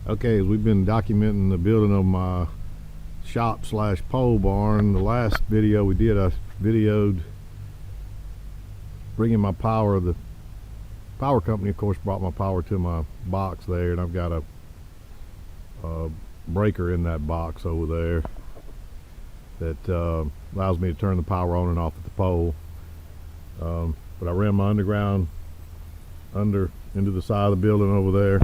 Okay, we've been documenting the building of my shop slash pole barn. The last video we did, I videoed bringing my power. The power company, of course, brought my power to my box there, and I've got a breaker in that box over there that allows me to turn the power on and off at the pole. But I ran my underground into the side of the building over there,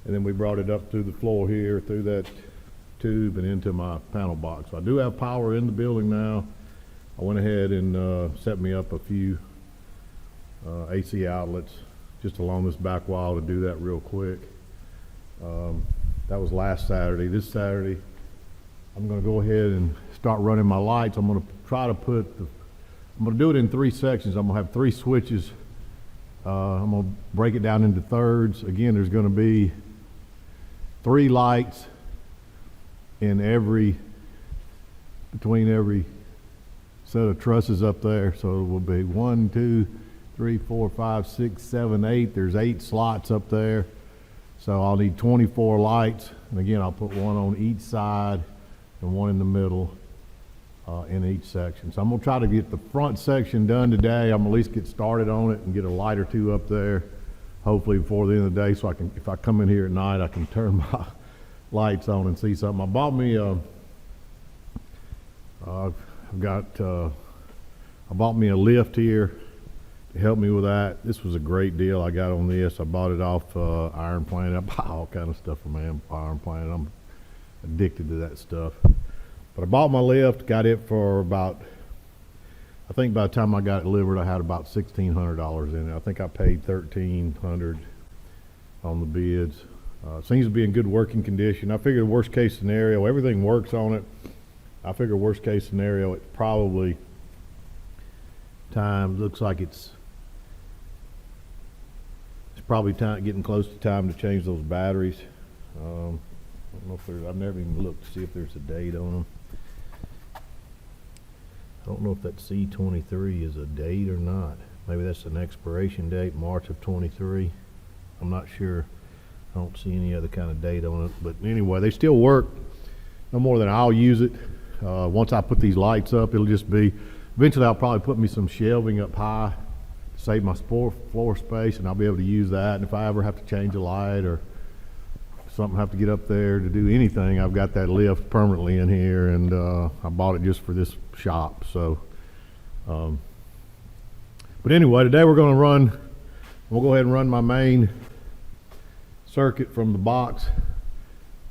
and then we brought it up through the floor here, through that tube and into my panel box. So I do have power in the building now. I went ahead and set me up a few AC outlets just along this back wall to do that real quick. That was last Saturday. This Saturday, I'm going to go ahead and start running my lights. I'm going to try to I'm going to do it in 3 sections. I'm going to have 3 switches. I'm going to break it down into thirds. Again, there's going to be 3 lights in between every set of trusses up there. So it will be 1, 2, 3, 4, 5, 6, 7, 8. There's 8 slots up there. So I'll need 24 lights. And again, I'll put one on each side and one in the middle in each section. So I'm going to try to get the front section done today. I'm going to at least get started on it and get a light or 2 up there, hopefully before the end of the day, so if I come in here at night, I can turn my lights on and see something. I bought me I bought me a lift here to help me with that. This was a great deal I got on this. I bought it off Iron Planet. I buy all kind of stuff from Iron Planet. I'm addicted to that stuff. But I bought my lift, got it for about, I think by the time I got it delivered, I had about $1,600 in it. I think I paid $1,300 on the bids. Seems to be in good working condition. I figured worst case scenario, everything works on it. I figure worst case scenario, it's probably time, looks like it's probably time, getting close to time to change those batteries. I don't know if I've never even looked to see if there's a date on them. I don't know if that C23 is a date or not. Maybe that's an expiration date, March of 23. I'm not sure. I don't see any other kind of date on it. But anyway, they still work. No more than I'll use it. Once I put these lights up, it'll just be, eventually I'll probably put me some shelving up high to save my floor space, and I'll be able to use that. And if I ever have to change a light or something, have to get up there to do anything, I've got that lift permanently in here, and I bought it just for this shop. So but anyway, today we'll go ahead and run my main circuit from the box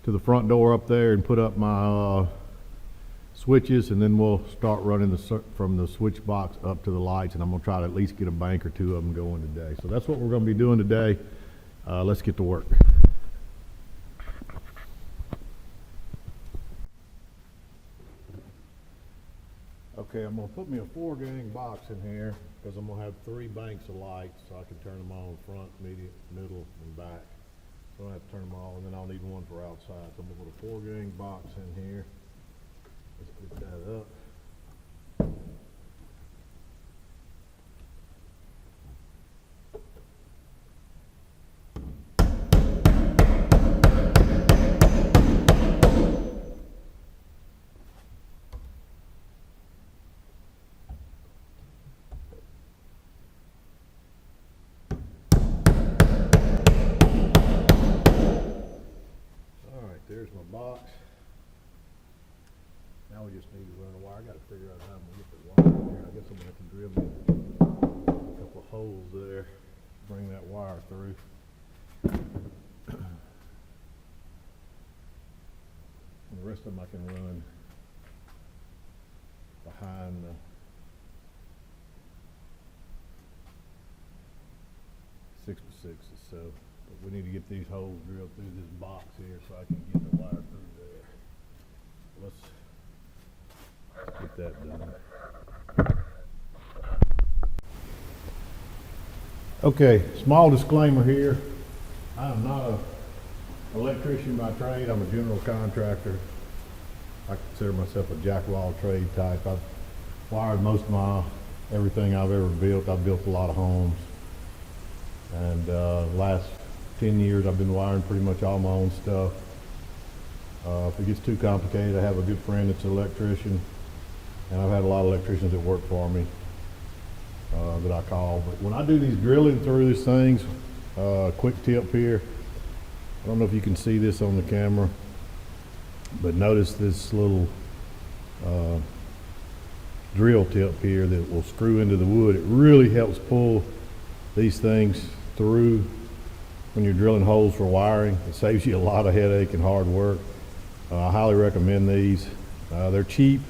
to the front door up there and put up my switches, and then we'll start running from the switch box up to the lights, and I'm going to try to at least get a bank or 2 of them going today. So that's what we're going to be doing today. Let's get to work. Okay, I'm going to put me a 4-gang box in here because I'm going to have 3 banks of lights, so I can turn them on front, middle, and back. So I don't have to turn them all, and then I'll need one for outside. So I'm going to put a 4-gang box in here. Let's get that up. There's my box. Now we just need to run a wire. I got to figure out how I'm going to get the wire in there. I guess I'm going to have to drill me a couple of holes there, bring that wire through. And the rest of them I can run behind the 6x6s. So, but we need to get these holes drilled through this box here so I can get the wire through there. Let's get that done. Okay, small disclaimer here. I am not an electrician by trade. I'm a general contractor. I consider myself a jack of all trade type. I've wired most of everything I've ever built. I've built a lot of homes. And last 10 years I've been wiring pretty much all my own stuff. If it gets too complicated, I have a good friend that's an electrician, and I've had a lot of electricians that work for me that I call. But when I do these drilling through these things, quick tip here, I don't know if you can see this on the camera, but notice this little drill tip here that will screw into the wood. It really helps pull these things through when you're drilling holes for wiring. It saves you a lot of headache and hard work. I highly recommend these. They're cheap.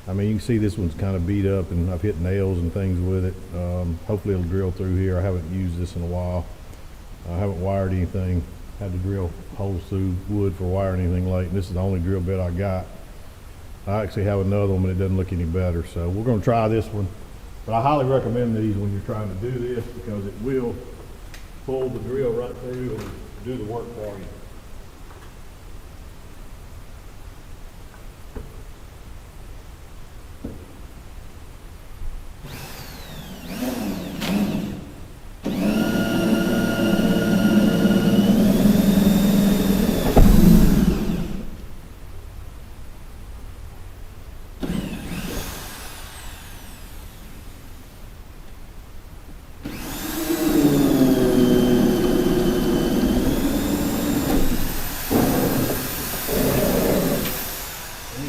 I mean, you can see this one's kind of beat up, and I've hit nails and things with it. Hopefully it'll drill through here. I haven't used this in a while. I haven't wired anything, had to drill holes through wood for wiring anything late, and this is the only drill bit I got. I actually have another one, but it doesn't look any better, so we're going to try this one. But I highly recommend these when you're trying to do this, because it will pull the drill right through and do the work for you.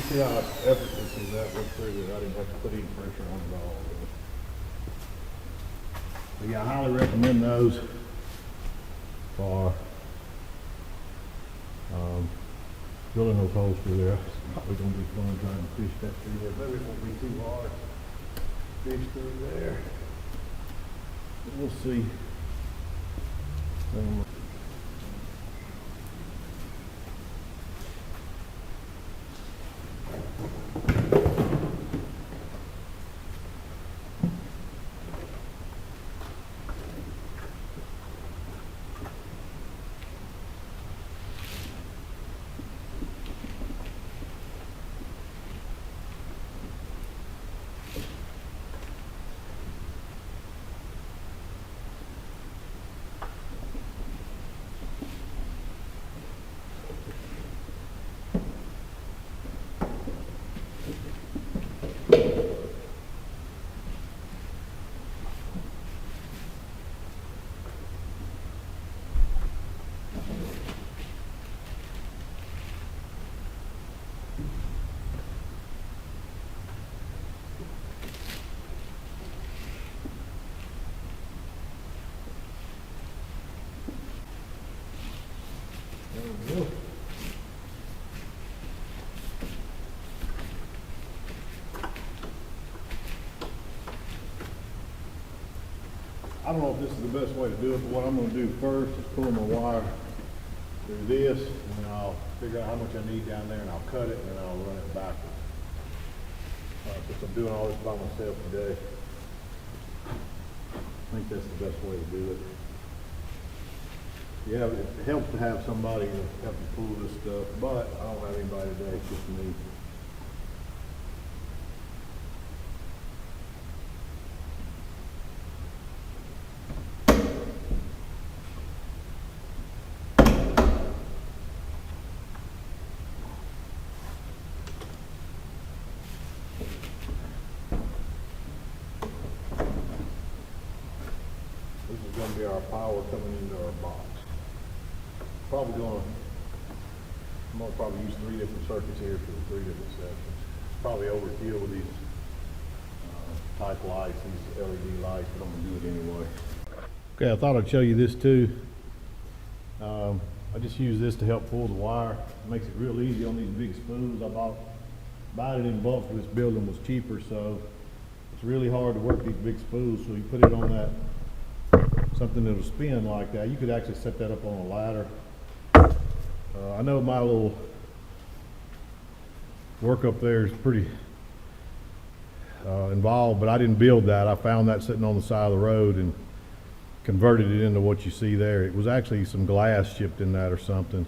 See how effortlessly that went through it. I didn't have to put any pressure on it all. But yeah, I highly recommend those for drilling those holes through there. It's probably going to be fun trying to fish that through there. Maybe it won't be too hard to fish through there. But we'll see. There we go. I don't know if this is the best way to do it, but what I'm going to do first is pull my wire through this, and then I'll figure out how much I need down there, and I'll cut it, and then I'll run it backwards. Since I'm doing all this by myself today, I think that's the best way to do it. Yeah, it helps to have somebody to help you pull this stuff, but I don't have anybody today, it's just me. This is going to be our power coming into our box. I'm going to probably use 3 different circuits here for the 3 different sections. Probably overkill with these type lights, these LED lights, but I'm going to do it anyway. Okay, I thought I'd show you this too. I just use this to help pull the wire. It makes it real easy on these big spools. I bought it in bulk for this building, was cheaper, so it's really hard to work these big spools. So you put it on that, something that'll spin like that. You could actually set that up on a ladder. I know my little work up there is pretty involved, but I didn't build that. I found that sitting on the side of the road and converted it into what you see there. It was actually some glass shipped in that or something.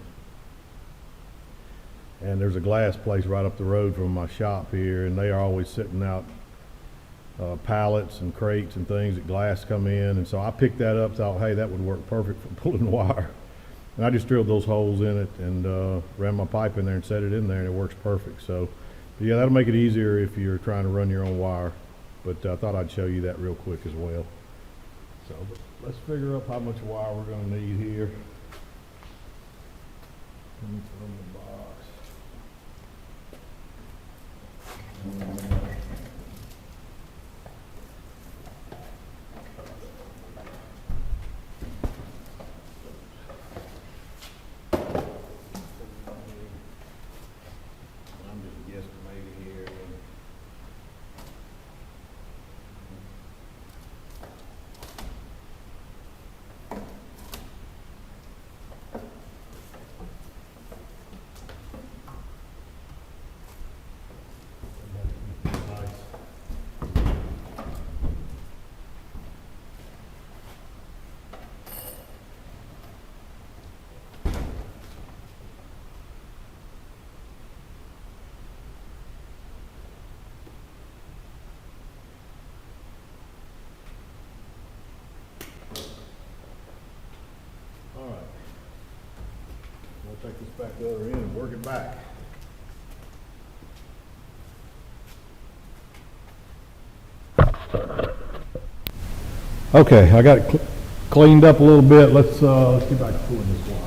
And there's a glass place right up the road from my shop here, and they are always sitting out pallets and crates and things that glass come in. And so I picked that up, thought, hey, that would work perfect for pulling wire. And I just drilled those holes in it and ran my pipe in there and set it in there, and it works perfect. So, but yeah, that'll make it easier if you're trying to run your own wire. But I thought I'd show you that real quick as well. So let's figure up how much wire we're going to need here. Coming from the box. I'm just guesstimating here. All right. We'll take this back the other end and work it back. Okay, I got it cleaned up a little bit. Let's get back to pulling this wire.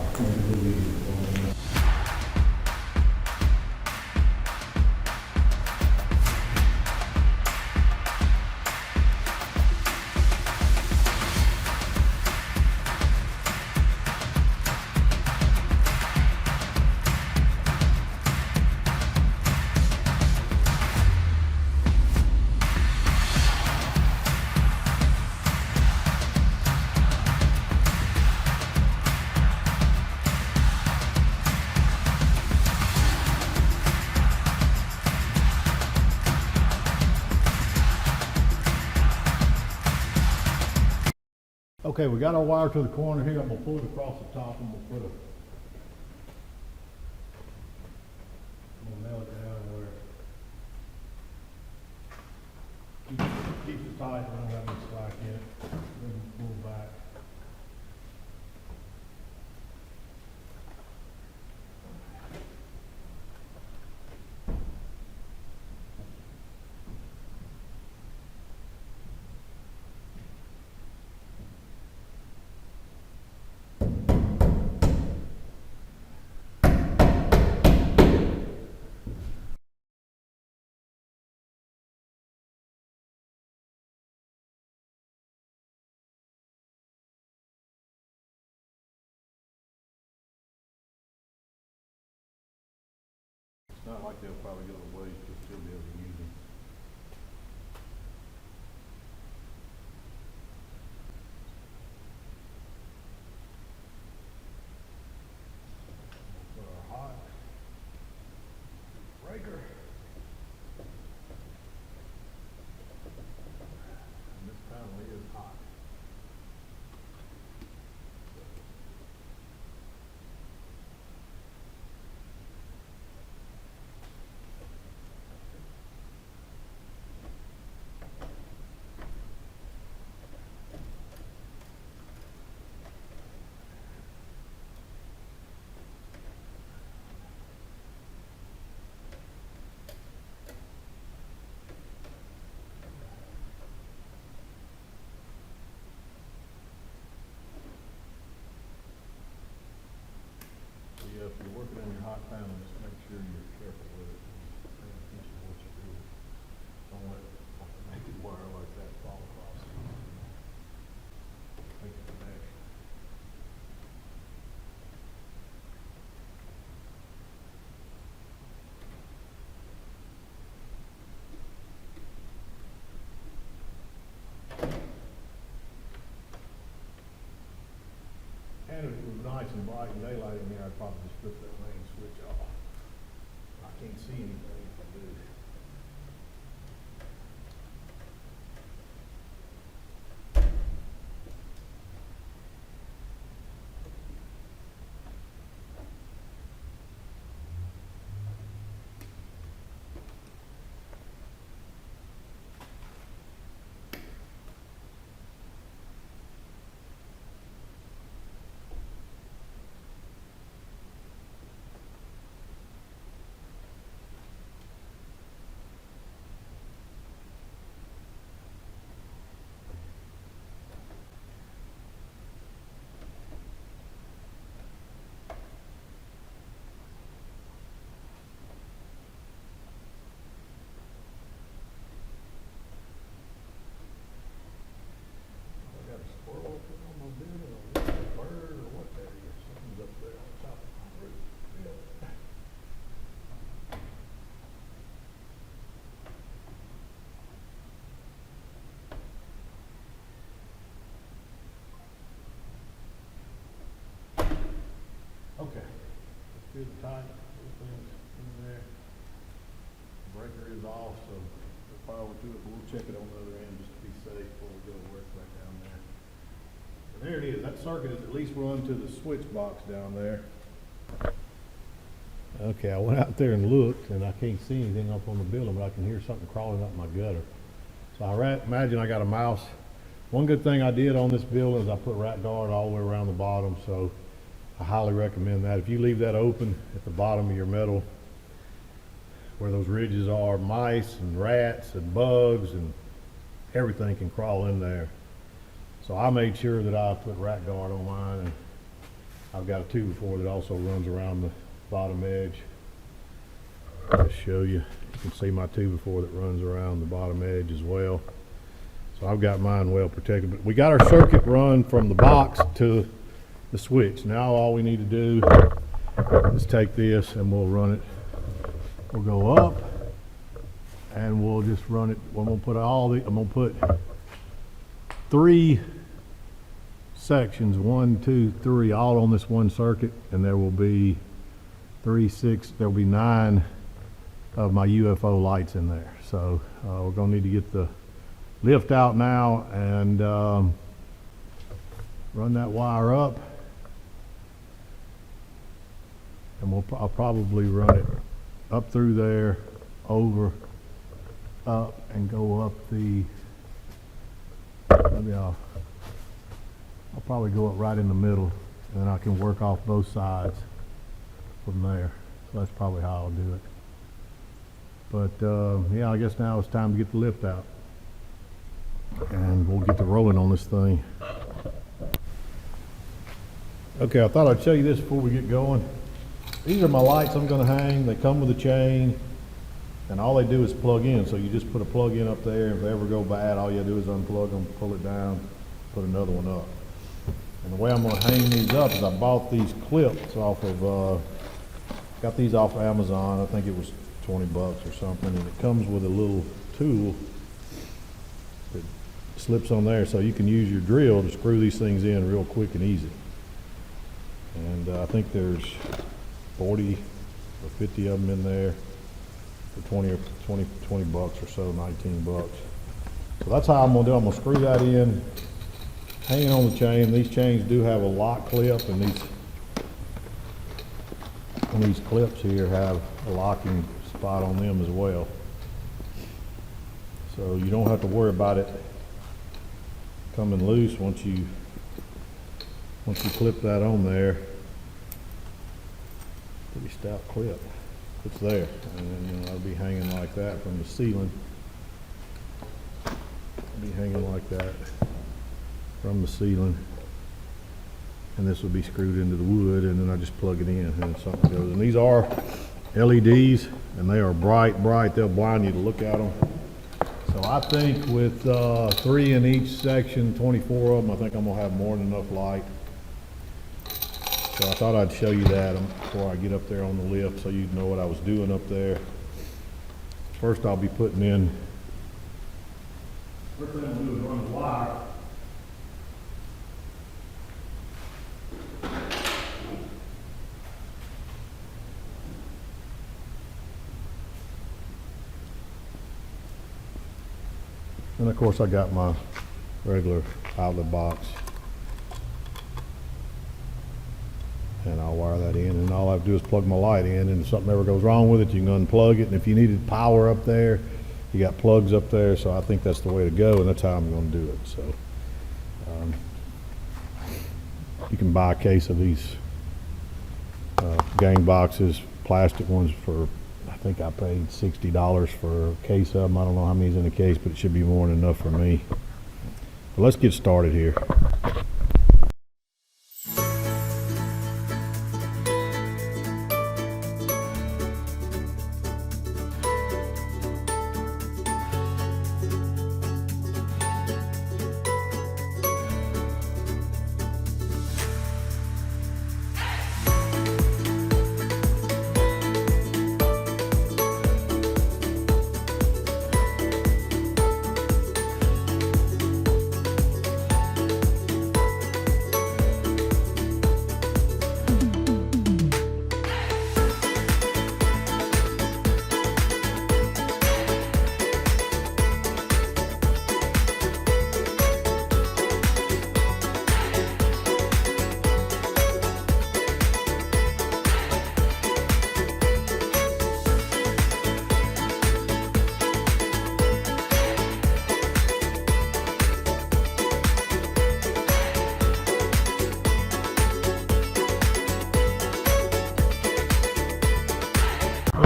Okay, we got our wire to the corner here. I'm gonna pull it across the top and we'll put a, I'm gonna nail it down where keeps it tight and don't have any slack in it. Then pull back. It's not like they'll probably go to waste, you'll still be able to use them. Put our hot breaker. And this panel is hot. Yeah, if you're working on your hot panel, just make sure you're careful with it. Pay attention to what you're doing. Don't let naked wire like that fall across. Make a connection. And if it was nice and bright and daylight in here, I'd probably just flip that main switch off. I can't see anything if I do. Okay, it's good and tight, everything's in there. Breaker is off, so we'll power over to it, but we'll check it on the other end just to be safe before we go work back down there. And there it is, that circuit is at least run to the switch box down there. Okay, I went out there and looked, and I can't see anything up on the building, but I can hear something crawling up my gutter. So I imagine I got a mouse. One good thing I did on this building is I put rat guard all the way around the bottom, so I highly recommend that. If you leave that open at the bottom of your metal, where those ridges are, mice and rats and bugs and everything can crawl in there. So I made sure that I put rat guard on mine, and I've got a 2x4 that also runs around the bottom edge. I'll just show you. You can see my 2x4 that runs around the bottom edge as well. So I've got mine well protected. But we got our circuit run from the box to the switch. Now all we need to do is take this and we'll run it. We'll go up and we'll just run it. I'm gonna put 3 sections, 1, 2, 3, all on this one circuit, and there will be 3, 6, there'll be 9 of my UFO lights in there. So we're gonna need to get the lift out now and run that wire up, and I'll probably run it up through there, over, up, and go up the, maybe I'll probably go up right in the middle, and then I can work off both sides from there. So that's probably how I'll do it. But yeah, I guess now it's time to get the lift out, and we'll get to rolling on this thing. Okay, I thought I'd show you this before we get going. These are my lights I'm going to hang. They come with a chain, and all they do is plug in. So you just put a plug in up there. If they ever go bad, all you do is unplug them, pull it down, put another one up. And the way I'm going to hang these up is I bought these clips off of, got these off of Amazon. I think it was 20 bucks or something, and it comes with a little tool that slips on there, so you can use your drill to screw these things in real quick and easy. And I think there's 40 or 50 of them in there for 20 bucks or so, 19 bucks. So that's how I'm gonna do it. I'm gonna screw that in, hanging on the chain. These chains do have a lock clip, and these clips here have a locking spot on them as well. So you don't have to worry about it coming loose once you clip that on there. Pretty stout clip. It's there, and then I'll be hanging like that from the ceiling. I'll be hanging like that from the ceiling, and this will be screwed into the wood, and then I just plug it in and something goes. And these are LEDs, and they are bright. They'll blind you to look at them. So I think with 3 in each section, 24 of them, I think I'm gonna have more than enough light. So I thought I'd show you that before I get up there on the lift, so you'd know what I was doing up there. First I'll be putting in, first thing I'll do is run the wire. And of course I got my regular outlet box, and I'll wire that in, and all I have to do is plug my light in, and if something ever goes wrong with it, you can unplug it. And if you needed power up there, you got plugs up there. So I think that's the way to go, and that's how I'm going to do it. So you can buy a case of these gang boxes, plastic ones, for, I think I paid $60 for a case of them. I don't know how many's in the case, but it should be more than enough for me. But let's get started here.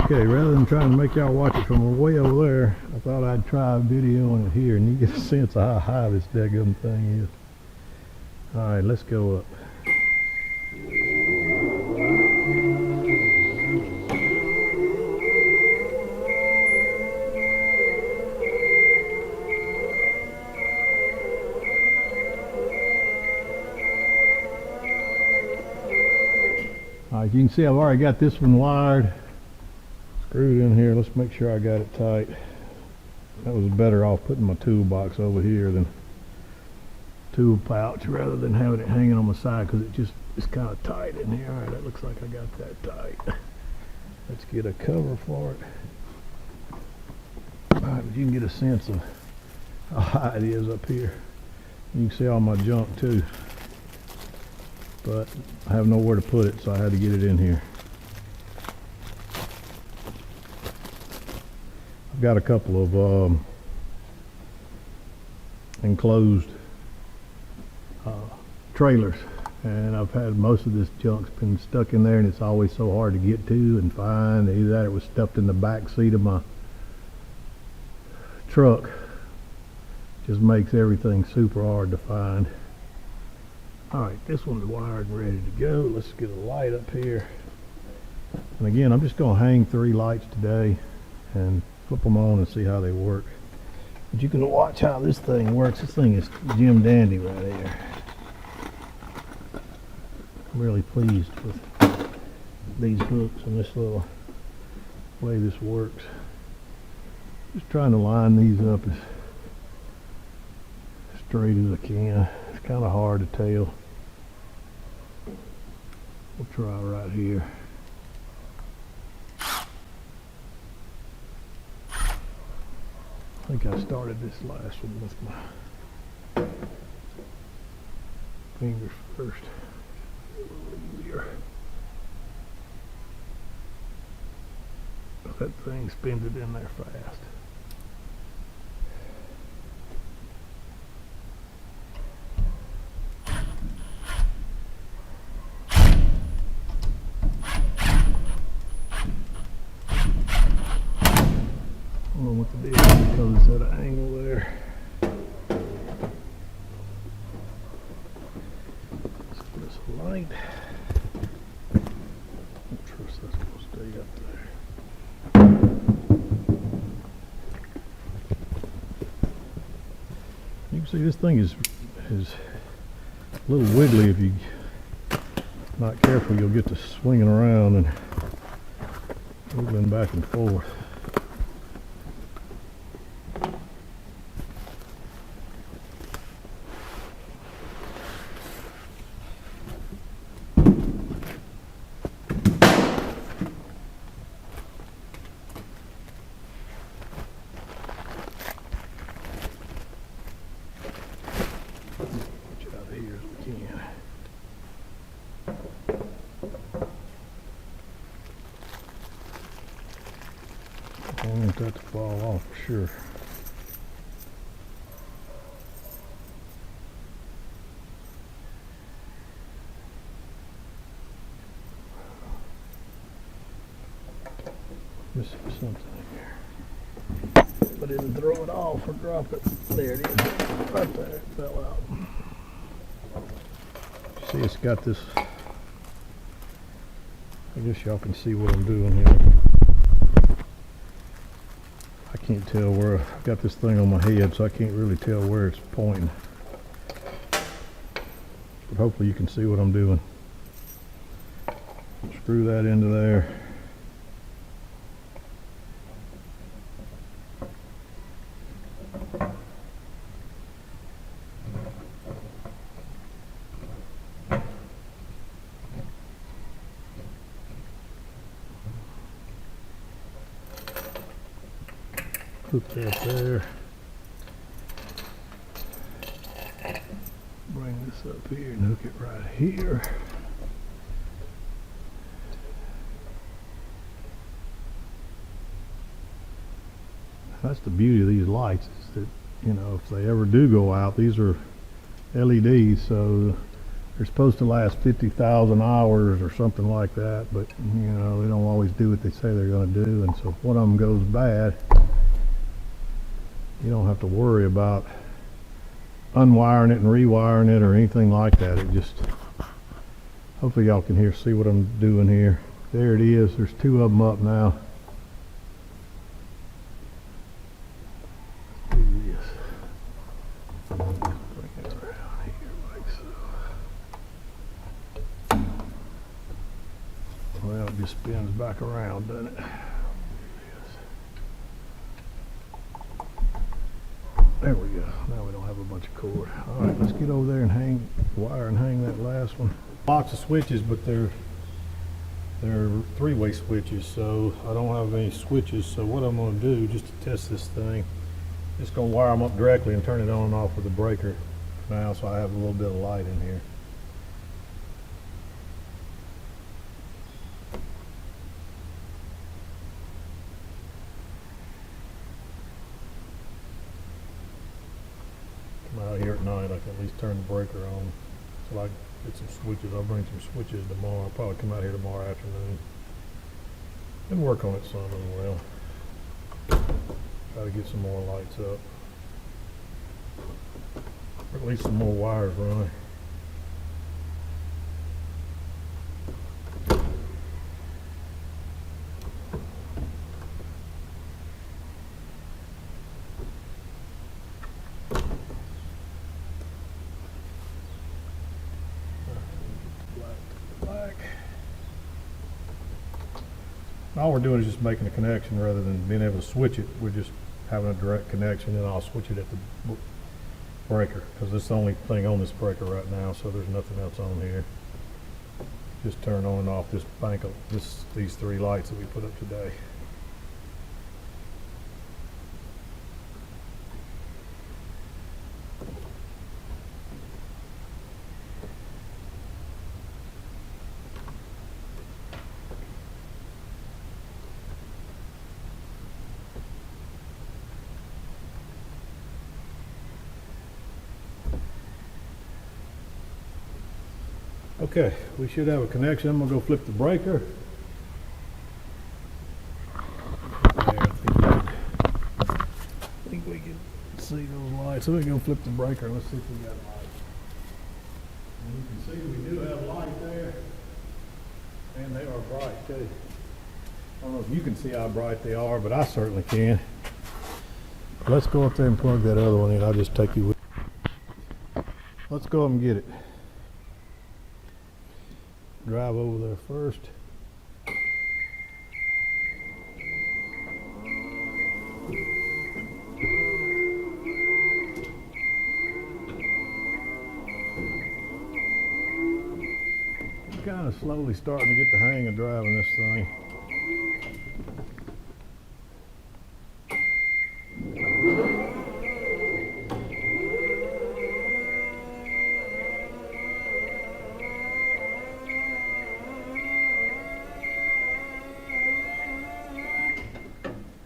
Okay, rather than trying to make y'all watch it from way over there, I thought I'd try videoing it here and you get a sense of how high this daggum thing is. Alright, let's go up. Alright, you can see I've already got this one wired, screwed in here. Let's make sure I got it tight. That was better off putting my toolbox over here than tool pouch rather than having it hanging on the side, because it's kind of tight in here. Alright, that looks like I got that tight. Let's get a cover for it. Alright, but you can get a sense of how high it is up here. You can see all my junk too, but I have nowhere to put it, so I had to get it in here. I've got a couple of enclosed trailers, and I've had most of this junk's been stuck in there, and it's always so hard to get to and find. Either that or it was stuffed in the back seat of my truck. Just makes everything super hard to find. Alright, this one's wired and ready to go. Let's get a light up here. And again, I'm just going to hang 3 lights today and flip them on and see how they work. But you can watch how this thing works. This thing is Jim Dandy right here. I'm really pleased with these hooks and this little way this works. Just trying to line these up as straight as I can. It's kind of hard to tell. We'll try right here. I think I started this last one with my fingers first. A little easier. That thing spins it in there fast. I don't know what the deal is because it's at an angle there. Let's give this a light. I don't trust that's going to stay up there. You can see this thing is a little wiggly. If you're not careful, you'll get to swinging around and moving back and forth. Get out of here as we can. I don't want that to fall off for sure. Missing something here. If I didn't throw it off or drop it, there it is. Right there, it fell out. See, it's got this. I guess y'all can see what I'm doing here. I can't tell where I've got this thing on my head, so I can't really tell where it's pointing. But hopefully you can see what I'm doing. Screw that into there. Hook that there. Bring this up here and hook it right here. That's the beauty of these lights, is that, you know, if they ever do go out, these are LEDs, so they're supposed to last 50,000 hours or something like that, but you know, they don't always do what they say they're going to do, and so if one of them goes bad, you don't have to worry about unwiring it and rewiring it or anything like that. It just, hopefully y'all can see what I'm doing here. There it is. There's two of them up now. Bring it around here like so. Well, it just spins back around, doesn't it? There we go. Now we don't have a bunch of cord. All right, let's get over there and hang wire and hang that last one. Box of switches, but they're three-way switches, so I don't have any switches. So what I'm going to do, just to test this thing, just going to wire them up directly and turn it on and off with the breaker now, so I have a little bit of light in here. Out here at night, I can at least turn the breaker on so I can get some switches. I'll bring some switches tomorrow. I'll probably come out here tomorrow afternoon and work on it some as well. Try to get some more lights up, or at least some more wires running. All we're doing is just making a connection rather than being able to switch it. We're just having a direct connection, and I'll switch it at the breaker because this is the only thing on this breaker right now, so there's nothing else on here. Just turn on and off this bank of these three lights that we put up today. Okay, we should have a connection. I'm gonna go flip the breaker. There, I think we can see those lights. So we can go flip the breaker. Let's see if we got light. And you can see we do have light there, and they are bright too. I don't know if you can see how bright they are, but I certainly can. Let's go up there and plug that other one in. I'll just take you with. Let's go up and get it. Drive over there first. Kind of slowly starting to get the hang of driving this thing.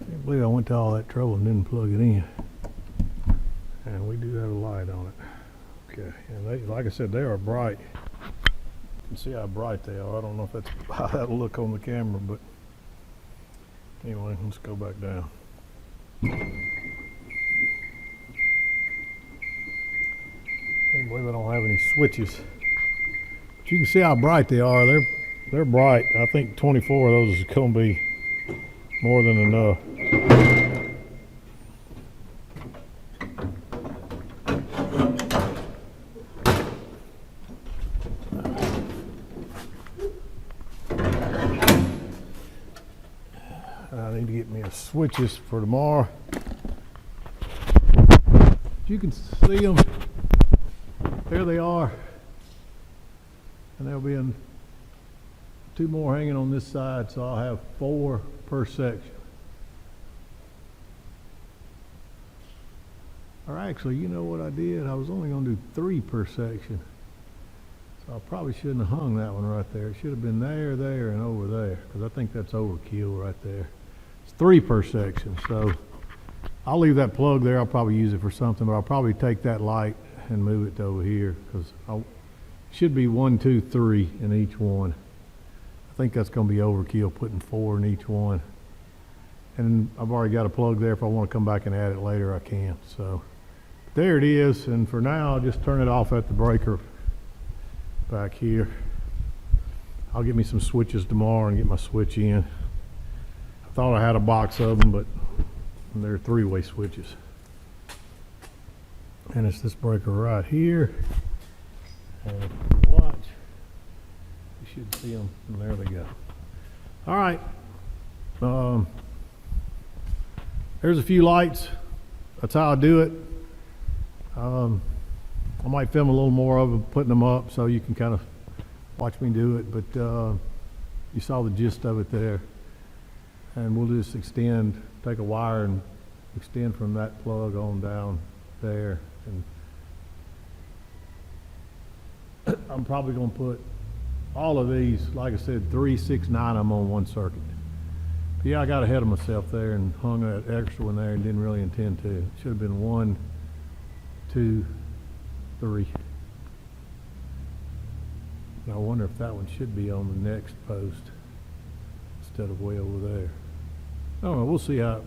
I believe I went to all that trouble and didn't plug it in. And we do have a light on it. Okay, and they, like I said, they are bright. You can see how bright they are. I don't know if that's how that'll look on the camera, but anyway, let's go back down. I can't believe I don't have any switches. But you can see how bright they are. They're bright. I think 24 of those is going to be more than enough. I need to get me a switches for tomorrow. You can see them. There they are. And there'll be two more hanging on this side, so I'll have 4 per section. Or actually, you know what I did? I was only going to do 3 per section. So I probably shouldn't have hung that one right there. It should have been there, there, and over there, because I think that's overkill right there. It's 3 per section, so I'll leave that plug there. I'll probably use it for something, but I'll probably take that light and move it to over here, because should be 1, 2, 3 in each one. I think that's going to be overkill putting 4 in each one. And I've already got a plug there. If I want to come back and add it later, I can. So there it is. And for now, I'll just turn it off at the breaker back here. I'll get me some switches tomorrow and get my switch in. I thought I had a box of them, but they're 3-way switches. And it's this breaker right here. And if you watch, you should see them. And there they go. All right. There's a few lights. That's how I do it. I might film a little more of them, putting them up so you can kind of watch me do it, but you saw the gist of it there. And we'll just take a wire and extend from that plug on down there. And I'm probably going to put all of these, like I said, 3, 6, 9 of them on one circuit. But yeah, I got ahead of myself there and hung that extra one there and didn't really intend to. It should have been 1, 2, 3. And I wonder if that one should be on the next post instead of way over there. I don't know, we'll see how,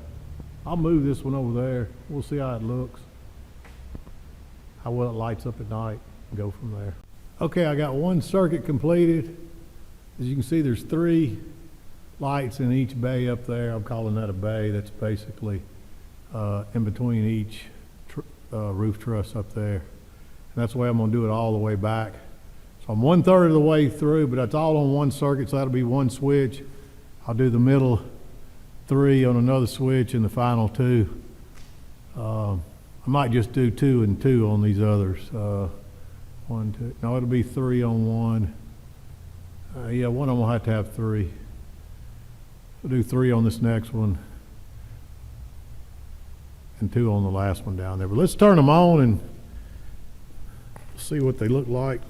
I'll move this one over there. We'll see how it looks, how well it lights up at night, and go from there. Okay, I got one circuit completed. As you can see, there's 3 lights in each bay up there. I'm calling that a bay. That's basically in between each roof truss up there. And that's the way I'm going to do it all the way back. So I'm 1/3 of the way through, but that's all on one circuit, so that'll be one switch. I'll do the middle 3 on another switch and the final 2. I might just do 2 and 2 on these others. 1, 2. No, it'll be 3 on one. Yeah, one of them will have to have 3. We'll do 3 on this next one and 2 on the last one down there. But let's turn them on and see what they look like.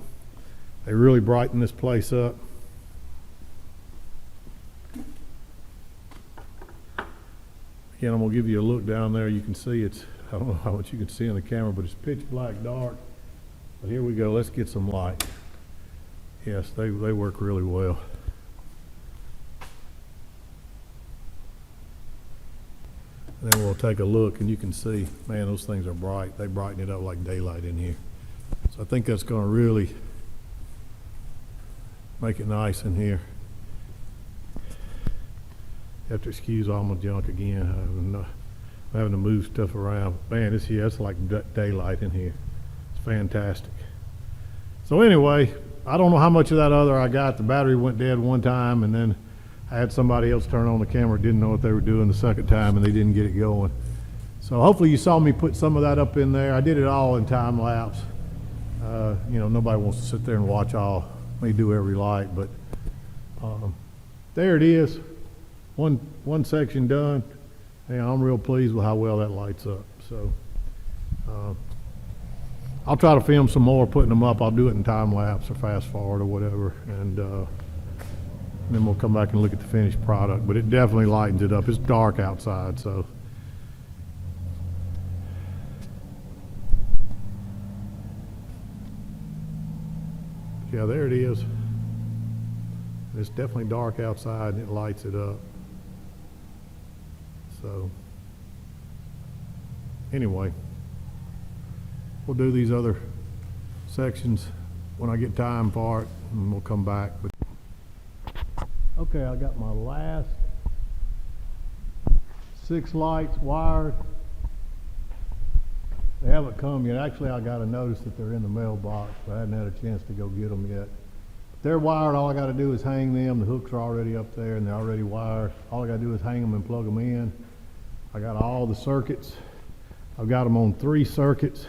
They really brighten this place up. Again, I'm going to give you a look down there. You can see it's, I don't know how much you can see on the camera, but it's pitch black dark. But here we go. Let's get some light. Yes, they work really well. And then we'll take a look and you can see, man, those things are bright. They brighten it up like daylight in here. So I think that's going to really make it nice in here. You have to excuse all my junk again. I'm having to move stuff around. Man, that's like daylight in here. It's fantastic. So anyway, I don't know how much of that other I got. The battery went dead one time, and then I had somebody else turn on the camera, didn't know what they were doing the second time, and they didn't get it going. So hopefully you saw me put some of that up in there. I did it all in time lapse. You know, nobody wants to sit there and watch me do every light, but there it is. One section done, and I'm real pleased with how well that lights up. So I'll try to film some more putting them up. I'll do it in time lapse or fast forward or whatever, and then we'll come back and look at the finished product. But it definitely lightens it up. It's dark outside, so. Yeah, there it is. It's definitely dark outside and it lights it up. So anyway, we'll do these other sections when I get time for it, and we'll come back. But okay, I got my last 6 lights wired. They haven't come yet. Actually, I got a notice that they're in the mailbox, but I hadn't had a chance to go get them yet. They're wired. All I got to do is hang them. The hooks are already up there and they're already wired. All I got to do is hang them and plug them in. I got all the circuits. I've got them on 3 circuits.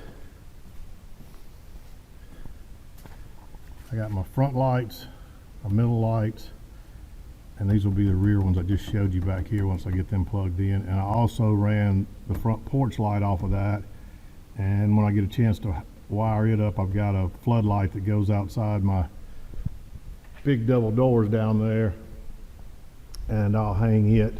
I got my front lights, my middle lights, and these will be the rear ones I just showed you back here once I get them plugged in. And I also ran the front porch light off of that. And when I get a chance to wire it up, I've got a floodlight that goes outside my big double doors down there, and I'll hang it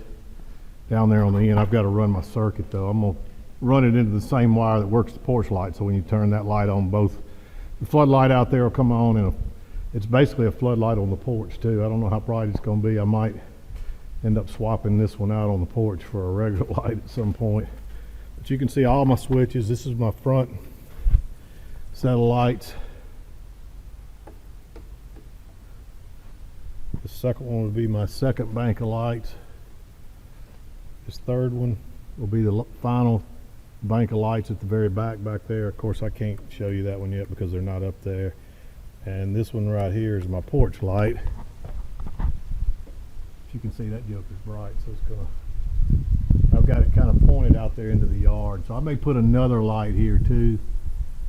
down there on the end. I've got to run my circuit though. I'm going to run it into the same wire that works the porch light, so when you turn that light on, both The floodlight out there will come on, and it's basically a floodlight on the porch too. I don't know how bright it's going to be. I might end up swapping this one out on the porch for a regular light at some point. But you can see all my switches. This is my front set of lights. The second one would be my second bank of lights. This third one will be the final bank of lights at the very back there. Of course, I can't show you that one yet because they're not up there. And this one right here is my porch light. You can see that joker's bright, so it's gonna, I've got it kind of pointed out there into the yard, so I may put another light here too.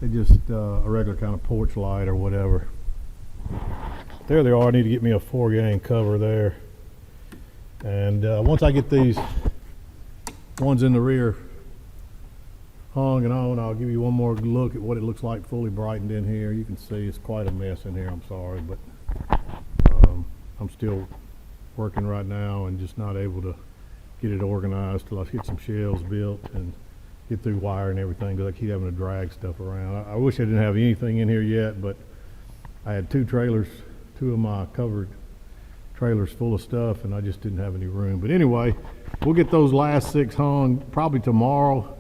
It's just a regular kind of porch light or whatever. There they are. I need to get me a 4-gang cover there, and once I get these ones in the rear hung and on, I'll give you one more look at what it looks like fully brightened in here. You can see it's quite a mess in here, I'm sorry, but I'm still working right now and just not able to get it organized till I get some shelves built and get through wire and everything, because I keep having to drag stuff around. I wish I didn't have anything in here yet, but I had two of my covered trailers full of stuff, and I just didn't have any room. But anyway, we'll get those last 6 hung probably tomorrow,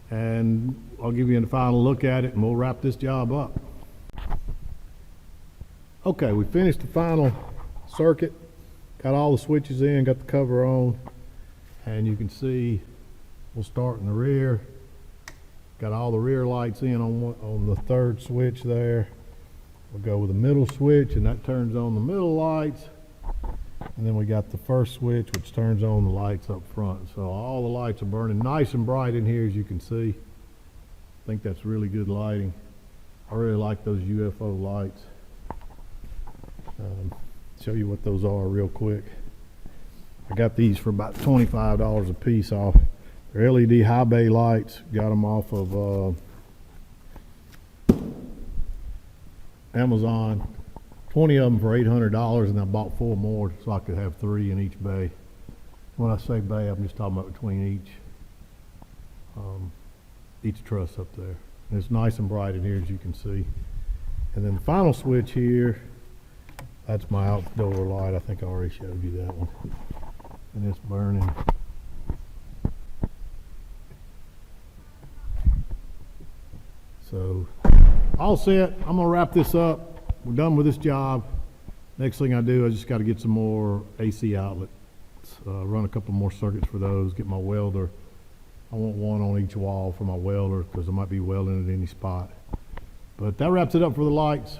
and I'll give you a final look at it, and we'll wrap this job up. Okay, we finished the final circuit. Got all the switches in, got the cover on, and you can see we'll start in the rear. Got all the rear lights in on the third switch there. We'll go with the middle switch, and that turns on the middle lights. And then we got the first switch, which turns on the lights up front. So all the lights are burning nice and bright in here, as you can see. I think that's really good lighting. I really like those UFO lights. Show you what those are real quick. I got these for about $25 a piece off. They're LED high bay lights. Got them off of Amazon. 20 of them for $800, and I bought 4 more so I could have 3 in each bay. When I say bay, I'm just talking about between each truss up there. And it's nice and bright in here, as you can see. And then the final switch here, that's my outdoor light. I think I already showed you that one. And it's burning. So, all set. I'm gonna wrap this up. We're done with this job. Next thing I do, I just got to get some more AC outlets. Run a couple more circuits for those. Get my welder. I want one on each wall for my welder, because I might be welding at any spot. But that wraps it up for the lights.